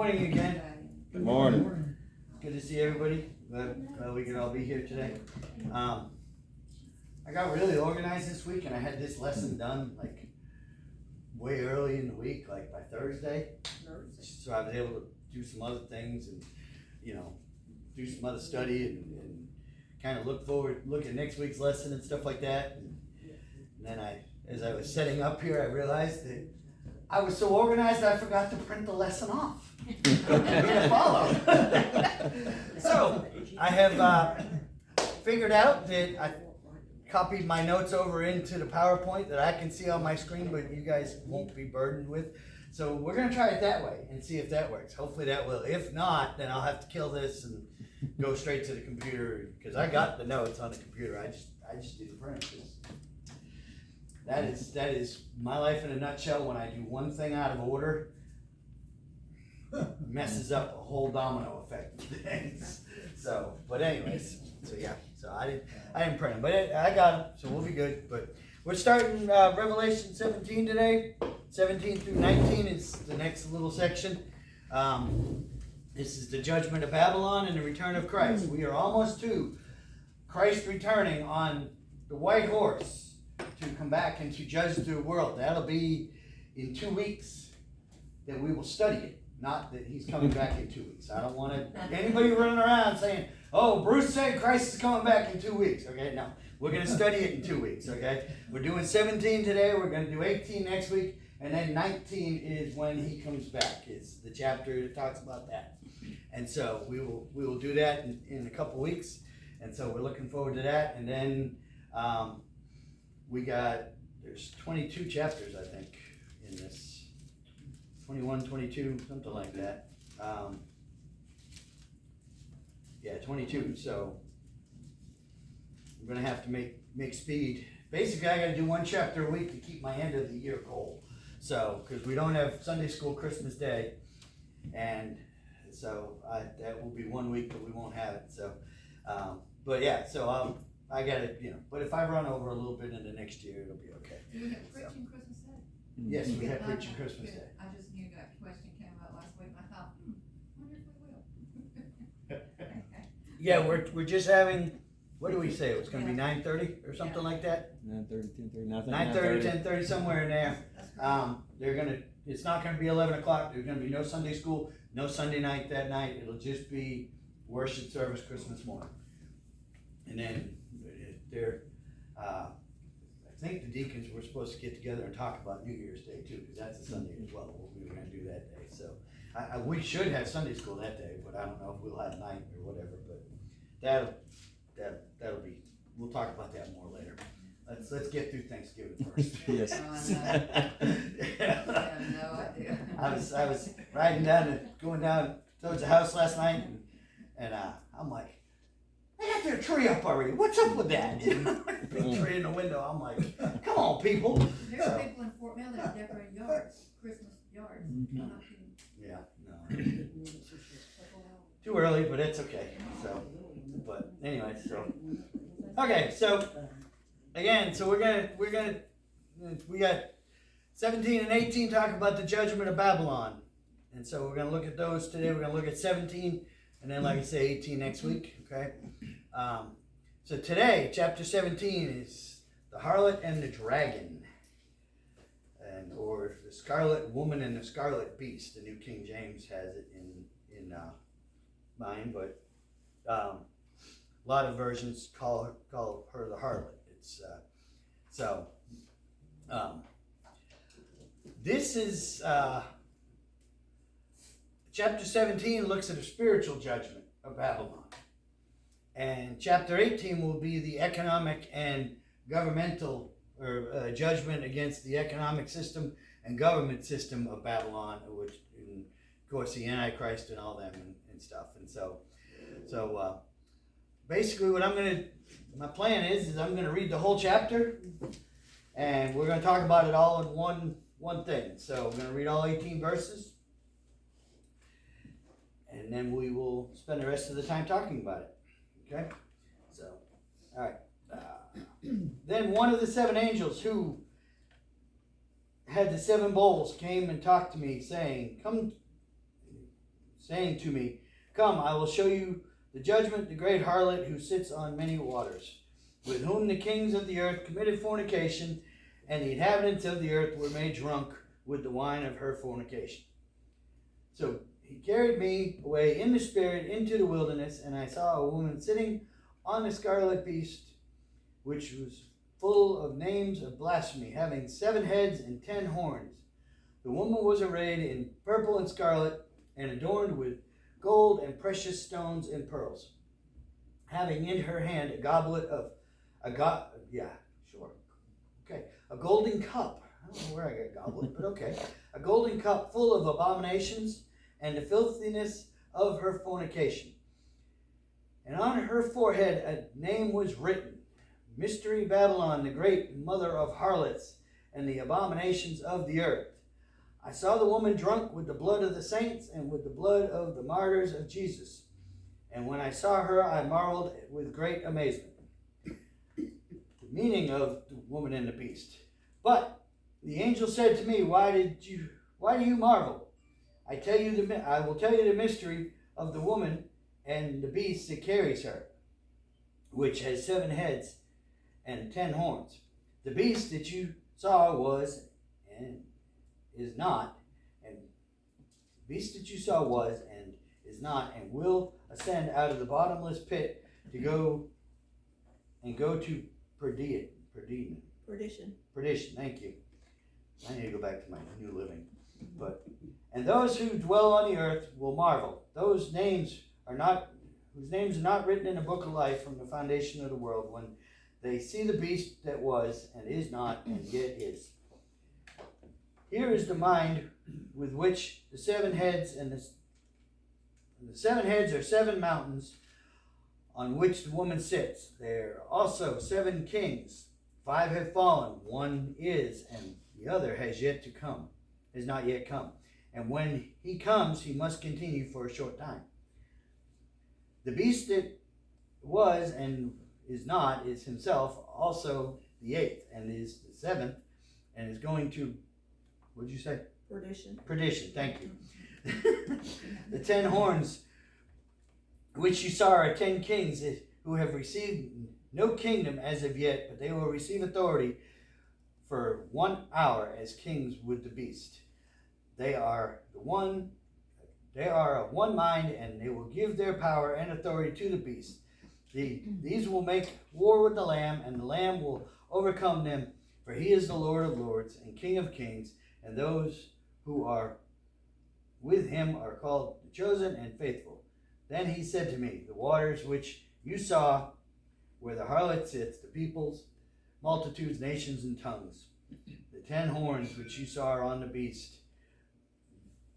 morning again. Good morning. Good to see everybody. Glad we can all be here today. I got really organized this week and I had this lesson done like way early in the week, like by Thursday. So I was able to do some other things and, do some other study and kind of look at next week's lesson and stuff like that. And then as I was setting up here, I realized that I was so organized I forgot to print the lesson off for me to follow. So I have figured out that I copied my notes over into the PowerPoint that I can see on my screen, but you guys won't be burdened with. So we're gonna try it that way and see if that works. Hopefully that will. If not, then I'll have to kill this and go straight to the computer because I got the notes on the computer. I just do the print. That is my life in a nutshell. When I do one thing out of order, messes up a whole domino effect of things. So, but anyways, so I didn't print them, but I got them, so we'll be good. But we're starting Revelation 17 today. 17 through 19 is the next little section. This is the judgment of Babylon and the return of Christ. We are almost to Christ returning on the white horse to come back and to judge the world. That'll be in 2 weeks that we will study it. Not that he's coming back in 2 weeks. I don't want anybody running around saying, oh, Bruce said Christ is coming back in 2 weeks. Okay, no. We're going to study it in 2 weeks, okay? We're doing 17 today. We're going to do 18 next week. And then 19 is when he comes back. It's the chapter that talks about that. And so we will do that in a couple weeks. And so we're looking forward to that. And then there's 22 chapters, I think, in this. 21, 22, something like that. 22. So we're going to have to make speed. Basically, I got to do one chapter a week to keep my end of the year goal. So, because we don't have Sunday school Christmas Day, and so that will be 1 week that we won't have it. So, I got it, but if I run over a little bit into next year, it'll be okay. Do we have preaching Christmas Day? Yes, we have preaching Christmas Day. I just knew that question came out last week, and I thought, wonder if we will. Yeah, we're just having, what do we say? It was going to be 9:30 or something like that? 9:30, 10:30, 9:30, 10:30, somewhere in there. It's not going to be 11 o'clock. There's going to be no Sunday school, no Sunday night that night. It'll just be worship service Christmas morning. And then I think the deacons were supposed to get together and talk about New Year's Day too, because that's a Sunday as well. We were going to do that day. So we should have Sunday school that day, but I don't know if we'll have night or whatever. But that'll be. We'll talk about that more later. Let's get through Thanksgiving first. Yes. I have no idea. I was going down towards the house last night, and I'm like, they got their tree up already. What's up with that? Big tree in the window. I'm like, come on, people. There's people in Fort Mill that decorate yards, Christmas yards. I'm not kidding. Yeah, no. Too early, but it's okay. So, but anyway, okay. So again, we got 17 and 18 talk about the judgment of Babylon, and so we're gonna look at those today. We're gonna look at 17, and then, like I say, 18 next week. Okay. So today, chapter 17 is the harlot and the dragon, or the scarlet woman and the scarlet beast. The New King James has it in mine, but a lot of versions call her the harlot. It's this is chapter 17 looks at a spiritual judgment of Babylon. And chapter 18 will be the economic and governmental or judgment against the economic system and government system of Babylon, which, of course, the Antichrist and all them and stuff. And so basically what my plan is I'm going to read the whole chapter, and we're going to talk about it all in one thing. So we're going to read all 18 verses, and then we will spend the rest of the time talking about it. Okay? So, all right. Then one of the 7 angels who had the 7 bowls came and talked to me, saying, Come saying to me, Come, I will show you the judgment, the great harlot who sits on many waters, with whom the kings of the earth committed fornication, and the inhabitants of the earth were made drunk with the wine of her fornication. So he carried me away in the spirit into the wilderness, and I saw a woman sitting on the scarlet beast, which was full of names of blasphemy, having 7 heads and 10 horns. The woman was arrayed in purple and scarlet, and adorned with gold and precious stones and pearls, having in her hand a goblet of a golden cup. I don't know where I got goblet, but okay. A golden cup full of abominations and the filthiness of her fornication. And on her forehead a name was written, Mystery Babylon, the great mother of harlots and the abominations of the earth. I saw the woman drunk with the blood of the saints and with the blood of the martyrs of Jesus. And when I saw her, I marveled with great amazement. The meaning of the woman and the beast. But the angel said to me, Why do you marvel? I will tell you the mystery of the woman and the beast that carries her, which has 7 heads and 10 horns. The beast that you saw was and is not, and the beast that you saw was and is not, and will ascend out of the bottomless pit to go to perdition. Thank you. I need to go back to my New Living. And those who dwell on the earth will marvel. Whose names are not written in the book of life from the foundation of the world, when they see the beast that was and is not and yet is. Here is the mind with which the 7 heads and the 7 heads are 7 mountains on which the woman sits. There are also 7 kings. 5 have fallen, 1 is, and the other has not yet come. And when he comes, he must continue for a short time. The beast that was and is not is himself also the 8th, and is the 7th, and is going to, what did you say? Perdition, thank you. The 10 horns which you saw are 10 kings who have received no kingdom as of yet, but they will receive authority for 1 hour as kings with the beast. They are of one mind, and they will give their power and authority to the beast. These will make war with the Lamb, and the Lamb will overcome them, for he is the Lord of lords and King of kings, and those who are with him are called the chosen and faithful. Then he said to me, The waters which you saw, where the harlot sits, the peoples, multitudes, nations, and tongues. The 10 horns which you saw are on the beast.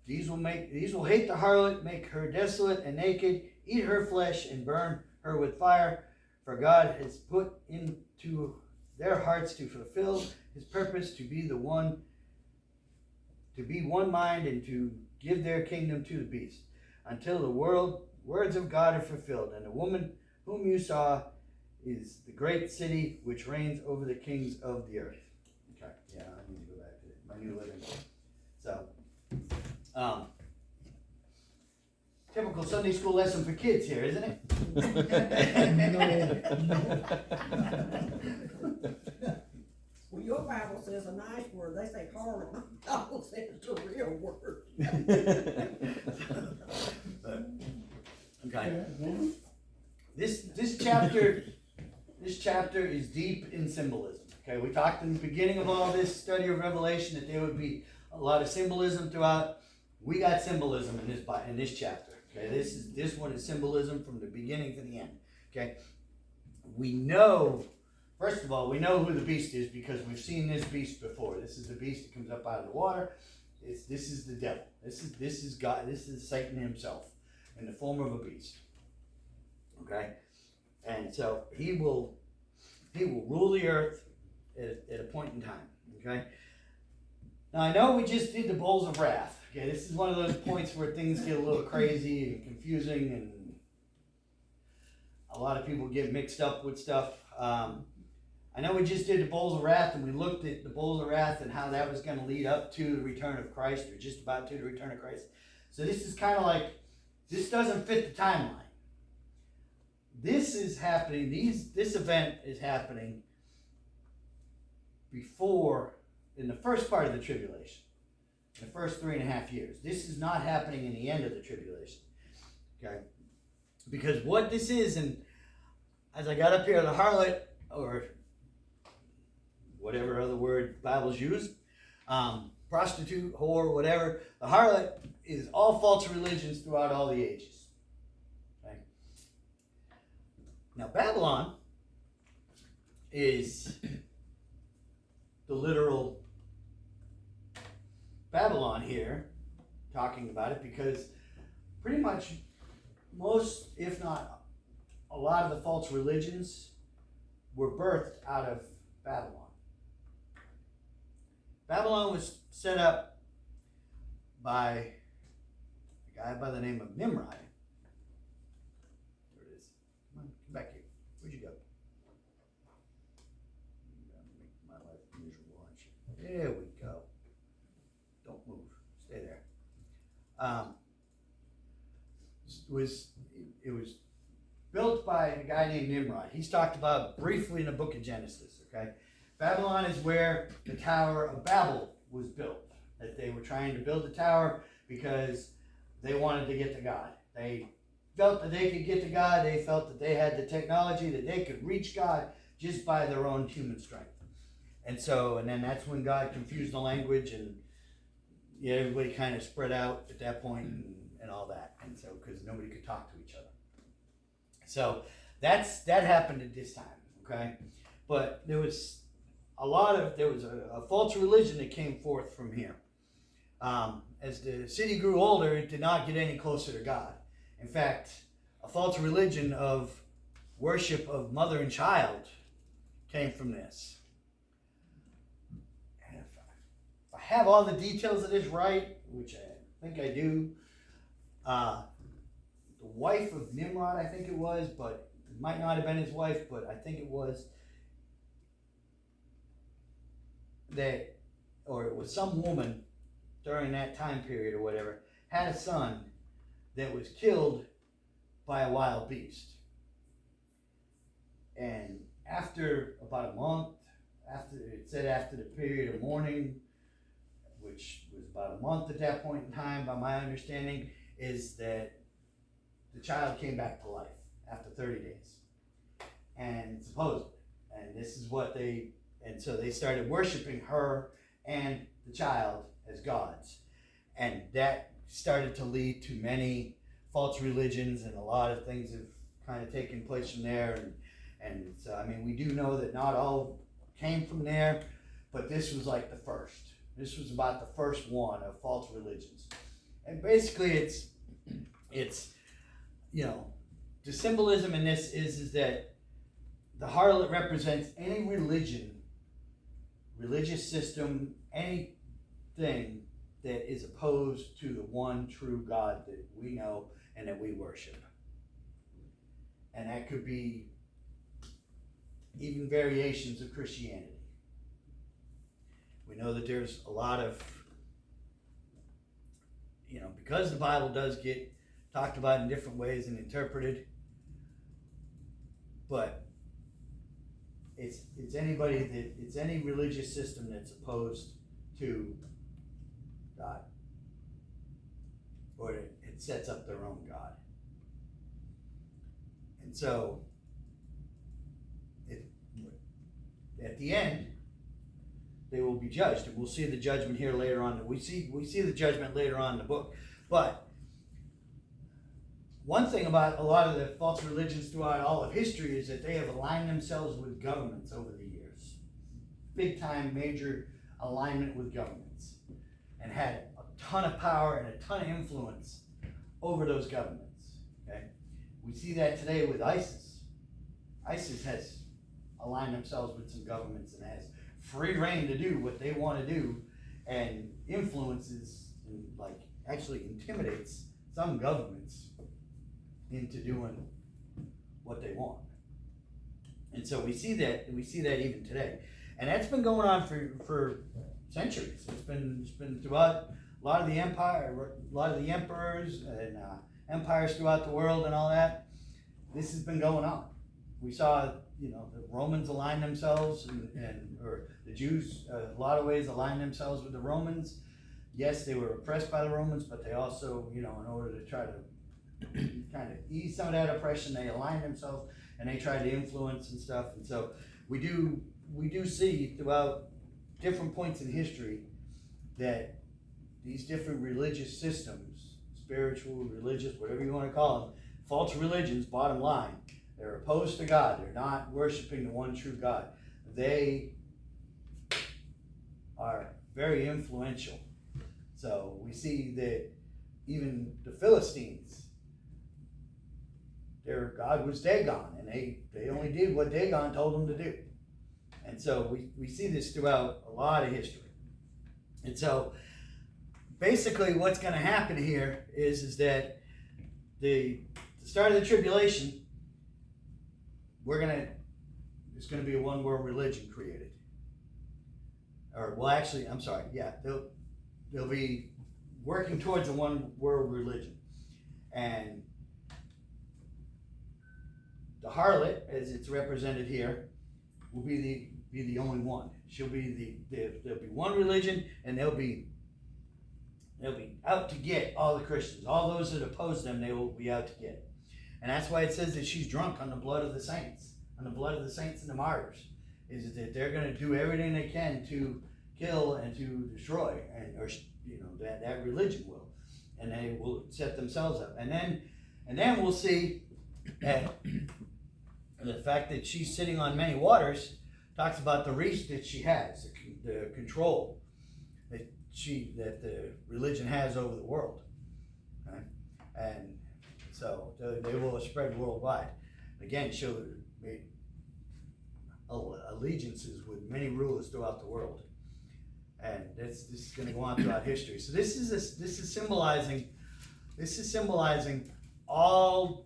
These will hate the harlot, make her desolate and naked, eat her flesh, and burn her with fire. For God has put into their hearts to fulfill his purpose, to be one mind, and to give their kingdom to the beast, until the words of God are fulfilled. And the woman whom you saw is the great city which reigns over the kings of the earth. Okay, yeah, I need to go back to my New Living. So, typical Sunday school lesson for kids here, isn't it? Well, your Bible says a nice word. They say harlot. My Bible says it's a real word. Okay. This chapter is deep in symbolism. Okay, we talked in the beginning of all this study of Revelation that there would be a lot of symbolism throughout. We got symbolism in this chapter. Okay, this one is symbolism from the beginning to the end. Okay, we know, first of all, we know who the beast is because we've seen this beast before. This is the beast that comes up out of the water. This is the devil. This is God. This is Satan himself in the form of a beast. Okay, and so he will rule the earth at a point in time. Okay. Now I know we just did the bowls of wrath. Okay, this is one of those points where things get a little crazy and confusing, and a lot of people get mixed up with stuff. I know we just did the bowls of wrath, and we looked at the bowls of wrath and how that was going to lead up to the return of Christ, or just about to the return of Christ. So this is kind of like this doesn't fit the timeline. This is happening, this event is happening before, in the first part of the tribulation, the first 3.5 years. This is not happening in the end of the tribulation. Okay? Because what this is, and as I got up here, the harlot, or whatever other word the Bible's used, prostitute, whore, whatever, the harlot is all false religions throughout all the ages. Okay? Now, Babylon is the literal Babylon here, talking about it, because pretty much most, if not a lot of the false religions were birthed out of Babylon. Babylon was set up by a guy by the name of Nimrod. There it is. Come on, come back here. Where'd you go? You're gonna make my life miserable, aren't you? There we go. Don't move. Stay there. It was built by a guy named Nimrod. He's talked about briefly in the book of Genesis, okay? Babylon is where the Tower of Babel was built. That they were trying to build the tower because they wanted to get to God. They felt that they could get to God. They felt that they had the technology, that they could reach God just by their own human strength. And then that's when God confused the language, and everybody kind of spread out at that point and all that. And so, because nobody could talk to each other. So that happened at this time, okay? But there was a false religion that came forth from here. As the city grew older, it did not get any closer to God. In fact, a false religion of worship of mother and child came from this. And if I have all the details of this right, which I think I do, the wife of Nimrod, I think it was, but it might not have been his wife, but I think it was, it was some woman during that time period or whatever, had a son that was killed by a wild beast. And after about a month, after the period of mourning, which was about a month at that point in time, by my understanding, is that the child came back to life after 30 days. And supposedly, and this is what so they started worshiping her and the child as gods. And that started to lead to many false religions, and a lot of things have kind of taken place from there. And so, I mean, we do know that not all came from there, but this was like the first. This was about the first one of false religions. And basically it's the symbolism in this is that the harlot represents any religious system, anything that is opposed to the one true God that we know and that we worship. And that could be even variations of Christianity. We know that there's a lot of, because the Bible does get talked about in different ways and interpreted, but it's any religious system that's opposed to God, or it sets up their own God. And so at the end, they will be judged, and we'll see the judgment here later on. We see the judgment later on in the book. But one thing about a lot of the false religions throughout all of history is that they have aligned themselves with governments over the years. Big time, major alignment with governments, and had a ton of power and a ton of influence over those governments. Okay, we see that today with ISIS. ISIS has aligned themselves with some governments and has free reign to do what they want to do, and influences and actually intimidates some governments into doing what they want. And so we see that even today. And that's been going on for centuries. It's been throughout a lot of the empire, a lot of the emperors, and empires throughout the world and all that. This has been going on. We saw, the Romans align themselves or the Jews, a lot of ways align themselves with the Romans. Yes, they were oppressed by the Romans, but they also, in order to try to kind of ease some of that oppression, they aligned themselves and they tried to influence and stuff. And so we do see throughout different points in history that these different religious systems, spiritual, religious, whatever you want to call them, false religions, bottom line, they're opposed to God. They're not worshiping the one true God. They are very influential. So we see that even the Philistines, their God was Dagon, and they only did what Dagon told them to do. And so we see this throughout a lot of history. And so basically what's going to happen here is that the start of the tribulation, there's going to be a one world religion created. Or, well, actually, I'm sorry, yeah, they'll be working towards a one world religion. And the harlot, as it's represented here, will be the only one. She'll be there'll be one religion, and they'll be out to get all the Christians. All those that oppose them, they will be out to get. And that's why it says that she's drunk on the blood of the saints, on the blood of the saints and the martyrs. Is that they're going to do everything they can to kill and to destroy, that religion will, and they will set themselves up. And then we'll see that the fact that she's sitting on many waters talks about the reach that she has, the control that the religion has over the world, okay? And so they will spread worldwide. Again, she'll make allegiances with many rulers throughout the world, and this is going to go on throughout history. So this is symbolizing all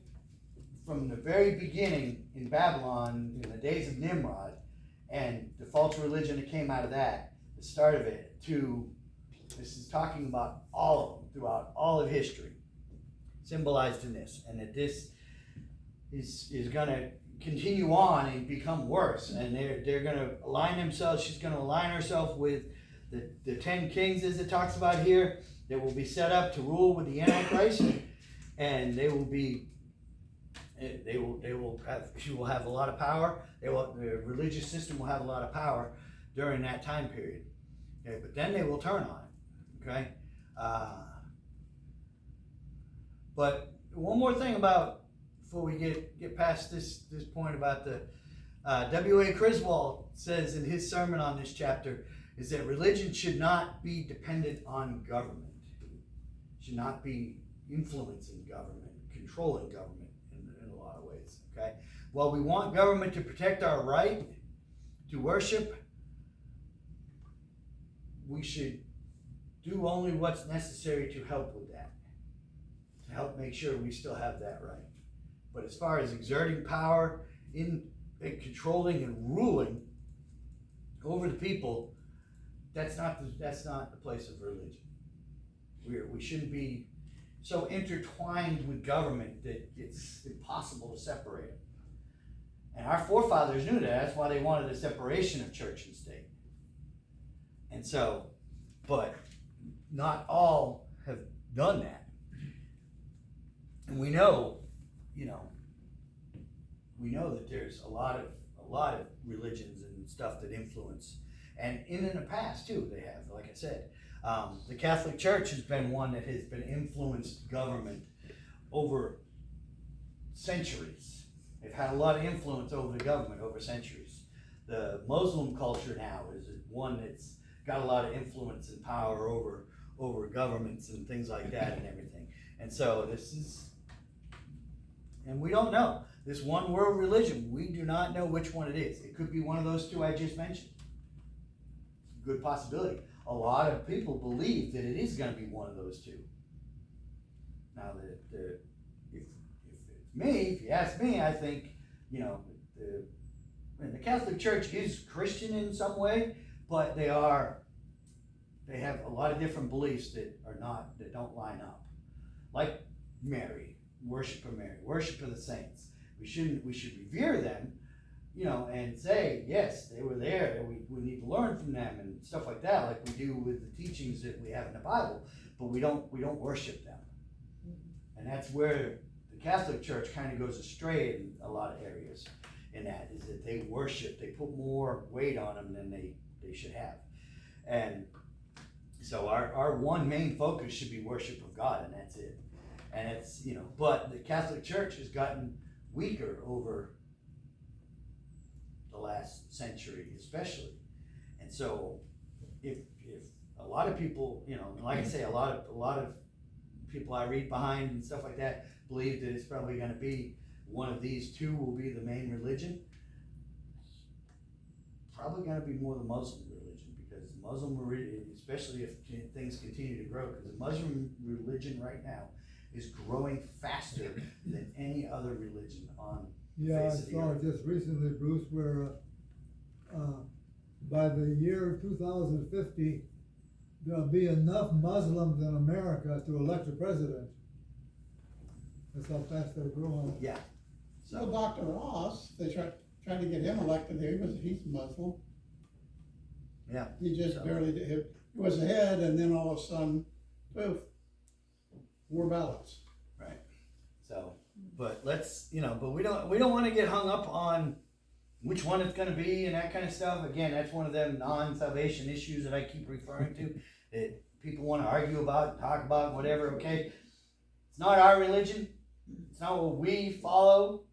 from the very beginning in Babylon, in the days of Nimrod, and the false religion that came out of that, the start of it, this is talking about all of them throughout all of history, symbolized in this, and that this is going to continue on and become worse, and they're going to align themselves. She's going to align herself with the 10 kings, as it talks about here, that will be set up to rule with the Antichrist, and she will have a lot of power. The religious system will have a lot of power during that time period. Okay, but then they will turn on it. Okay, but one more thing before we get past this point about the W.A. Criswell says in his sermon on this chapter is that religion should not be dependent on government, should not be influencing government, controlling government in a lot of ways. Okay, while we want government to protect our right to worship, we should do only what's necessary to help with that, to help make sure we still have that right. But as far as exerting power in controlling and ruling over the people, that's not the place of religion. We shouldn't be so intertwined with government that it's impossible to separate it. And our forefathers knew that. That's why they wanted a separation of church and state. And so, but not all have done that. And we know that there's a lot of religions and stuff that influence, and in the past too, they have, like I said, the Catholic Church has been one that has been influenced government over centuries. They've had a lot of influence over the government over centuries. The Muslim culture now is one that's got a lot of influence and power over governments and things like that and everything. And so and we don't know. This one world religion, we do not know which one it is. It could be one of those two I just mentioned. Good possibility. A lot of people believe that it is going to be one of those two. Now, if you ask me, I think, the Catholic Church is Christian in some way, but they have a lot of different beliefs that don't line up. Like Mary, worship of Mary, worship of the saints. We should revere them, you know, and say, yes, they were there, we need to learn from them and stuff like that, like we do with the teachings that we have in the Bible, but we don't worship them. And that's where the Catholic Church kind of goes astray in a lot of areas in that, is that they worship, they put more weight on them than they should have. And so our one main focus should be worship of God, and that's it. And it's, you know, but the Catholic Church has gotten weaker over the last century especially. And so if a lot of people, you know, like I say, a lot of people I read behind and stuff like that believe that it's probably going to be one of these two will be the main religion. Probably going to be more the Muslim religion, because Muslim religion, especially if things continue to grow, because the Muslim religion right now is growing faster than any other religion on Yeah, I face of the saw earth. just recently, Bruce, where by the year 2050, there'll be enough Muslims in America to elect a president. That's how fast they're growing. Yeah. So So Dr. Ross, they tried to get him elected, he's Muslim. yeah. He just So- barely did, he was ahead, and then all of a sudden, poof, more ballots. So, but let's, you know, but we don't want to get hung up on which one it's going to be and that kind of stuff. Again, that's one of them non-salvation issues that I keep referring to, that people want to argue about, and talk about, whatever. Okay, it's not our religion. It's not what we follow,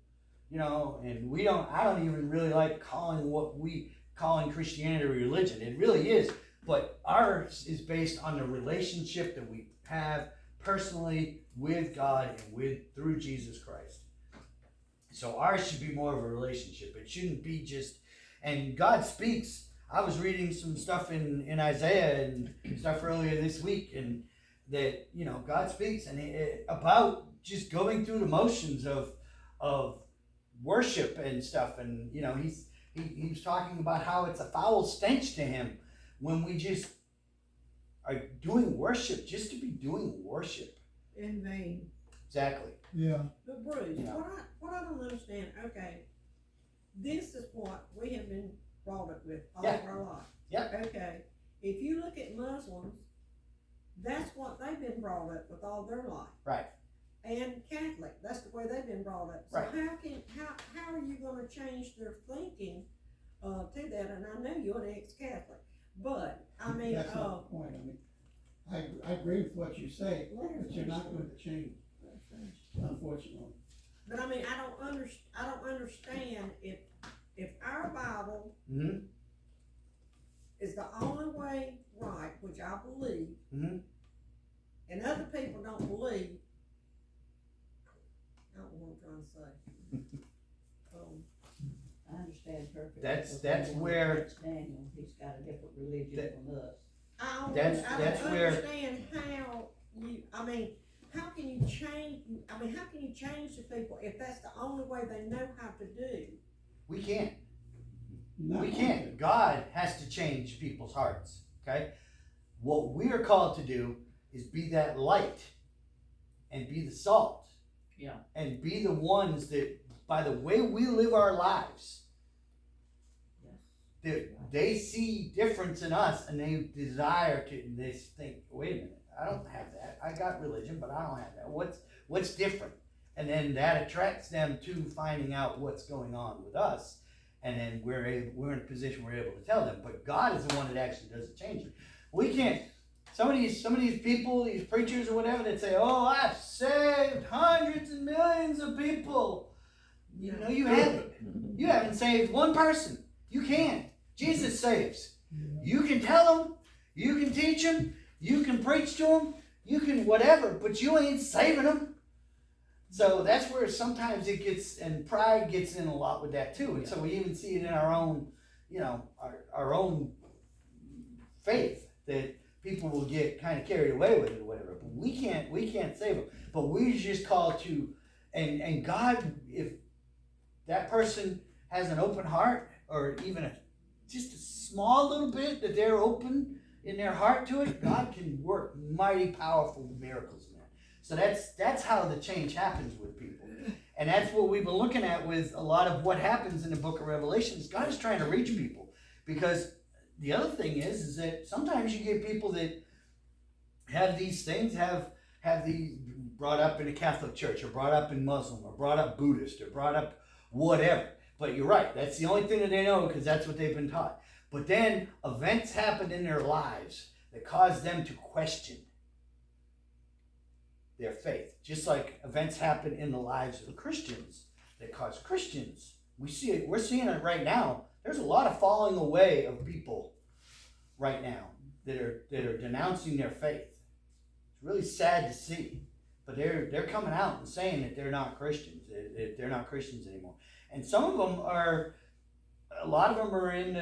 you know, and I don't even really like calling Christianity a religion. It really is, but ours is based on the relationship that we have personally with God and through Jesus Christ. So ours should be more of a relationship. It shouldn't be just, and God speaks. I was reading some stuff in Isaiah and stuff earlier this week, and that, you know, God speaks and about just going through the motions of worship and stuff. And, you know, he was talking about how it's a foul stench to him when we just are doing worship just to be doing worship. In vain. Exactly. Yeah, But Bruce, Yeah. what I don't understand, okay, this is what we have been brought up with all Yeah. of our life. Yep. Okay, if you look at Muslims, that's what they've been brought up with all their life. Right. And Catholic, that's the way they've been brought up. So Right. how are you gonna change their thinking, to that? And I know you're an ex-Catholic, but, I mean, That's not the point, I mean, I agree with what you say, but you're not going to change, unfortunately. but I mean, I don't understand if our Bible Mm-hmm. is the only way right, which I believe, Mhm. and other people don't believe, I don't know what I'm trying to say. I understand perfectly. That's because when where- it's Daniel, he's got a different religion That- from us. I That's don't where- understand how how can you change, how can you change the people if that's the only way they know how to do? We can't. Not We going can't. to. God has to change people's hearts. Okay? What we are called to do is be that light and be the salt. Yeah. And be the ones that, by the way we live our lives, Yes. that they see difference in us and they desire to, and they think, wait a minute, I don't have that. I got religion, but I don't have that. What's different? And then that attracts them to finding out what's going on with us. And then we're in a position we're able to tell them. But God is the one that actually does the changing. We can't. Some of these people, these preachers or whatever, that say, "Oh, I've saved hundreds and millions of people." You know, you haven't. You haven't saved one person. You can't. Jesus saves. yeah. You can tell them. You can teach them. You can preach to them. You can whatever, but you ain't saving them. So that's where sometimes it gets, and pride gets in a lot with that too. And so we even see it in our own, you know, our own faith, that people will get kind of carried away with it or whatever. But we can't save them. But we're just called to, and God, if that person has an open heart, or even just a small little bit that they're open in their heart to it, God can work mighty powerful miracles in that. So that's how the change happens with people. And that's what we've been looking at with a lot of what happens in the book of Revelations. God is trying to reach people. Because the other thing is that sometimes you get people that have these things, have these brought up in a Catholic church, or brought up in Muslim, or brought up Buddhist, or brought up whatever. But you're right, that's the only thing that they know because that's what they've been taught. But then events happen in their lives that cause them to question their faith. Just like events happen in the lives of Christians that cause Christians. We're seeing it right now. There's a lot of falling away of people right now that are denouncing their faith. It's really sad to see. But they're coming out and saying that they're not Christians. They're not Christians anymore. And some of them are, a lot of them are in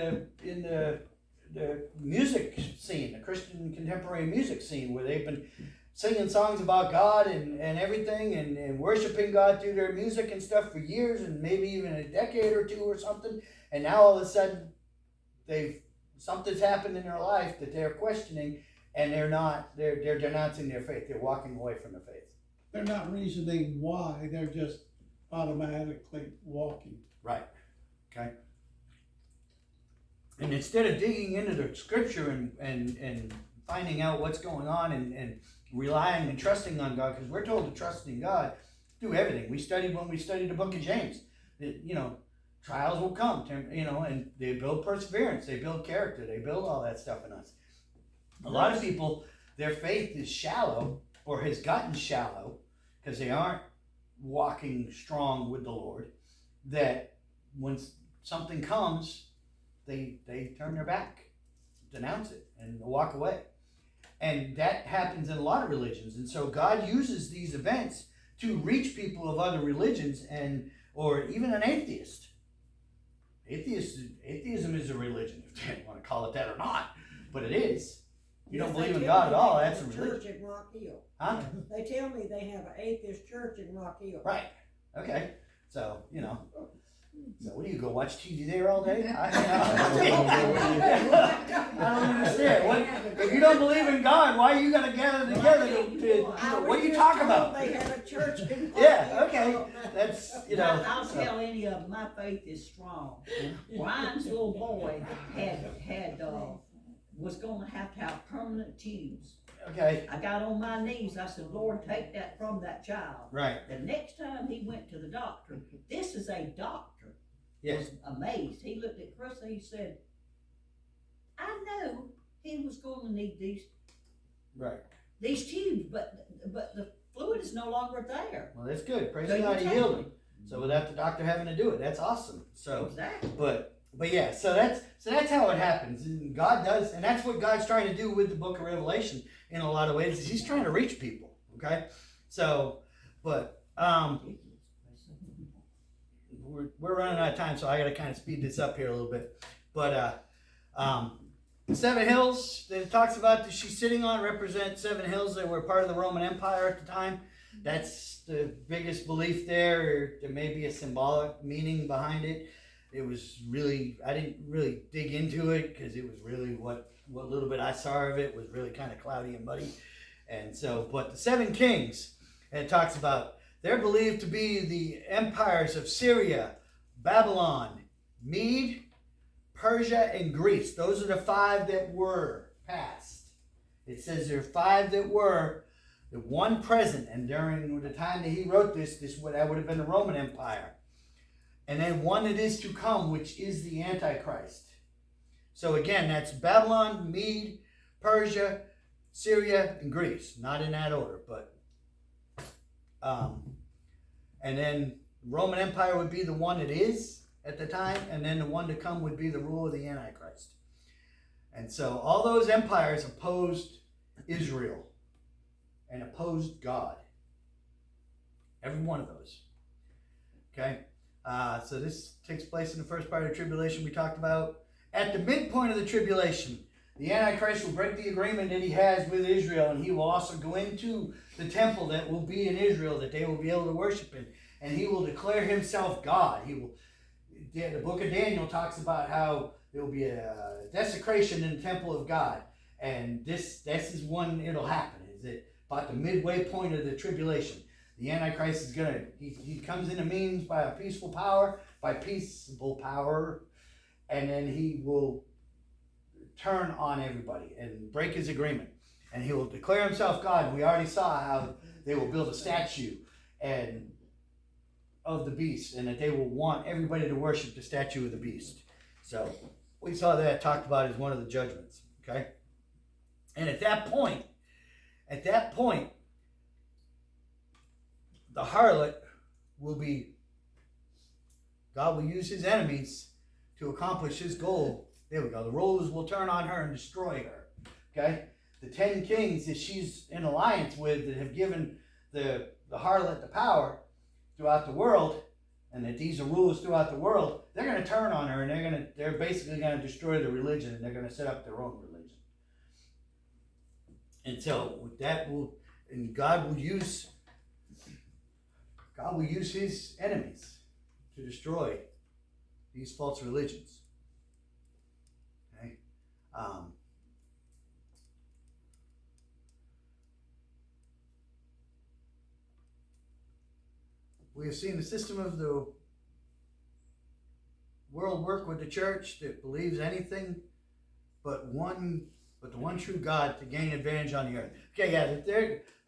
the music scene, the Christian contemporary music scene, where they've been singing songs about God and everything, and worshiping God through their music and stuff for years, and maybe even a decade or two or something. And now all of a sudden, something's happened in their life that they're questioning, and they're denouncing their faith. They're walking away from the faith. They're not reasoning why, they're just automatically walking. Right. Okay. And instead of digging into the scripture and finding out what's going on and relying and trusting on God, because we're told to trust in God through everything. When we studied the book of James, that, trials will come, and they build perseverance, they build character, they build all that stuff in us. A lot of people, their faith is shallow, or has gotten shallow, because they aren't walking strong with the Lord, that when something comes, they turn their back, denounce it, and walk away. And that happens in a lot of religions. And so God uses these events to reach people of other religions, or even an atheist. Atheism is a religion, if you want to call it that or not, but it is. You don't believe in God at all, that's a religion. Church in Rock Hill. Huh? They tell me they have an atheist church in Rock Hill. Right. Okay. So, so what do you go watch TV there all day? I don't understand. If you don't believe in God, why are you going to gather together what are you talking about? They have a church in Rock Yeah, Hill. okay. That's, I'll tell any of them, my faith is strong. Brian's little boy was gonna have to have permanent tubes. Okay. I got on my knees, I said, Lord, take that from that child. Right. The next time he went to the doctor, this is a doctor, Yes. was amazed. He looked at Chris and he said, I know he was gonna need these tubes, but the fluid is no longer there. Well, that's good. Praise So you God, he take healed it. him. So without the doctor having to do it, that's awesome. So, Exactly. but yeah, so that's how it happens. And God does, and that's what God's trying to do with the book of Revelation in a lot of ways, is he's trying to reach people. Okay. So, but, we're running out of time, so I got to kind of speed this up here a little bit. But, the 7 hills that it talks about that she's sitting on represent 7 hills that were part of the Roman Empire at the time. That's the biggest belief there, or there may be a symbolic meaning behind it. It was really, I didn't really dig into it because it was really what little bit I saw of it was really kind of cloudy and muddy. And so, but the 7 kings, and it talks about, they're believed to be the empires of Syria, Babylon, Mede, Persia, and Greece. Those are the 5 that were past. It says there are 5 that were, the 1 present, and during the time that he wrote that would have been the Roman Empire. And then 1 that is to come, which is the Antichrist. So again, that's Babylon, Mede, Persia, Syria, and Greece. Not in that order, but and then Roman Empire would be the one that is at the time, and then the one to come would be the rule of the Antichrist. And so all those empires opposed Israel and opposed God. Every one of those. Okay? So this takes place in the first part of the tribulation we talked about. At the midpoint of the tribulation, the Antichrist will break the agreement that he has with Israel, and he will also go into the temple that will be in Israel that they will be able to worship in, and he will declare himself God. The book of Daniel talks about how there will be a desecration in the temple of God, and this is when it'll happen, is that about the midway point of the tribulation. The Antichrist is gonna, he comes into means by a peaceful power, and then he will turn on everybody and break his agreement. And he will declare himself God. And we already saw how they will build a statue of the beast, and that they will want everybody to worship the statue of the beast. So we saw that talked about as one of the judgments. Okay? And at that point, the harlot will be, God will use his enemies to accomplish his goal. There we go. The rulers will turn on her and destroy her. Okay? The 10 kings that she's in alliance with, that have given the harlot the power throughout the world, and that these are rulers throughout the world, they're going to turn on her, and they're basically going to destroy the religion, and they're going to set up their own religion. And so God will use his enemies to destroy these false religions. Okay? We have seen the system of the world work with the church that believes anything but the one true God to gain advantage on the earth. Okay, yeah,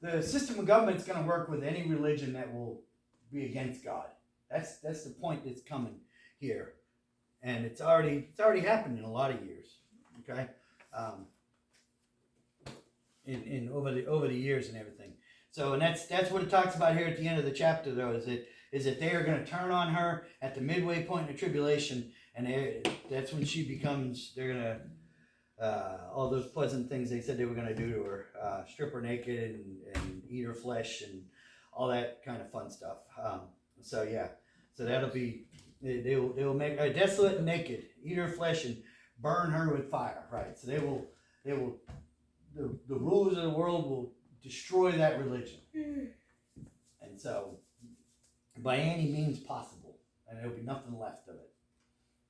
the system of government is going to work with any religion that will be against God. That's the point that's coming here, and it's already happened in a lot of years. Okay, in over the years and everything. So, and that's what it talks about here at the end of the chapter, though, is that they are going to turn on her at the midway point in the tribulation, and that's when she becomes. They're going to all those pleasant things they said they were going to do to her, strip her naked and eat her flesh and all that kind of fun stuff. So yeah, so that'll be they will make her desolate and naked, eat her flesh and burn her with fire. Right. So the rulers of the world will destroy that religion, and so by any means possible, and there'll be nothing left of it.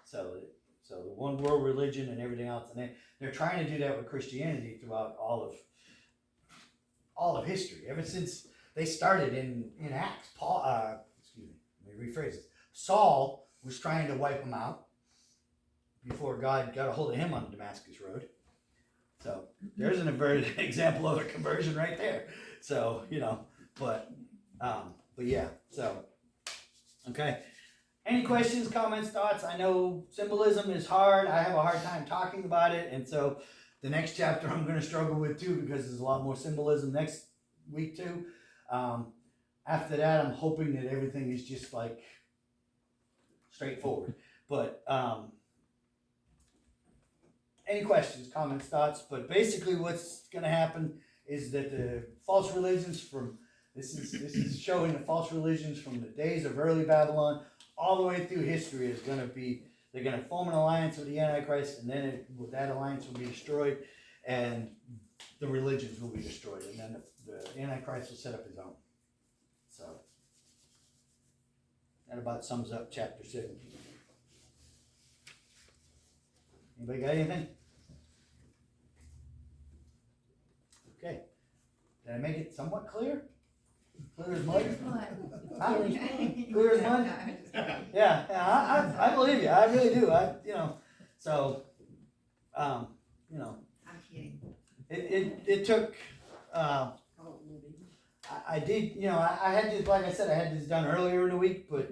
So the one world religion and everything else, and they're trying to do that with Christianity throughout all of history, ever since they started in Acts. Let me rephrase this. Saul was trying to wipe them out before God got a hold of him on the Damascus Road. So there's an inverted example of a conversion right there. So, but yeah, so, okay. Any questions, comments, thoughts? I know symbolism is hard. I have a hard time talking about it. And so the next chapter I'm going to struggle with too, because there's a lot more symbolism next week too. After that, I'm hoping that everything is just like straightforward. But, any questions, comments, thoughts? But basically what's going to happen is that the false religions this is showing the false religions from the days of early Babylon all the way through history is going to be, they're going to form an alliance with the Antichrist, and then that alliance will be destroyed, and the religions will be destroyed, and then the Antichrist will set up his own. So that about sums up chapter 17. Anybody got anything? Okay. Did I make it somewhat clear? Clear as mud? Huh? Clear as mud? Yeah, I believe you. I really do. So, I'm kidding. it took, I did, I had this, like I said, I had this done earlier in the week, but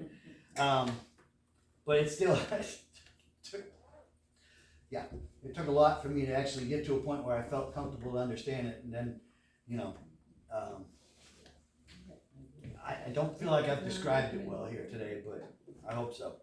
it still, it took a lot for me to actually get to a point where I felt comfortable to understand it, and then, I don't feel like I've described it well here today, but I hope so.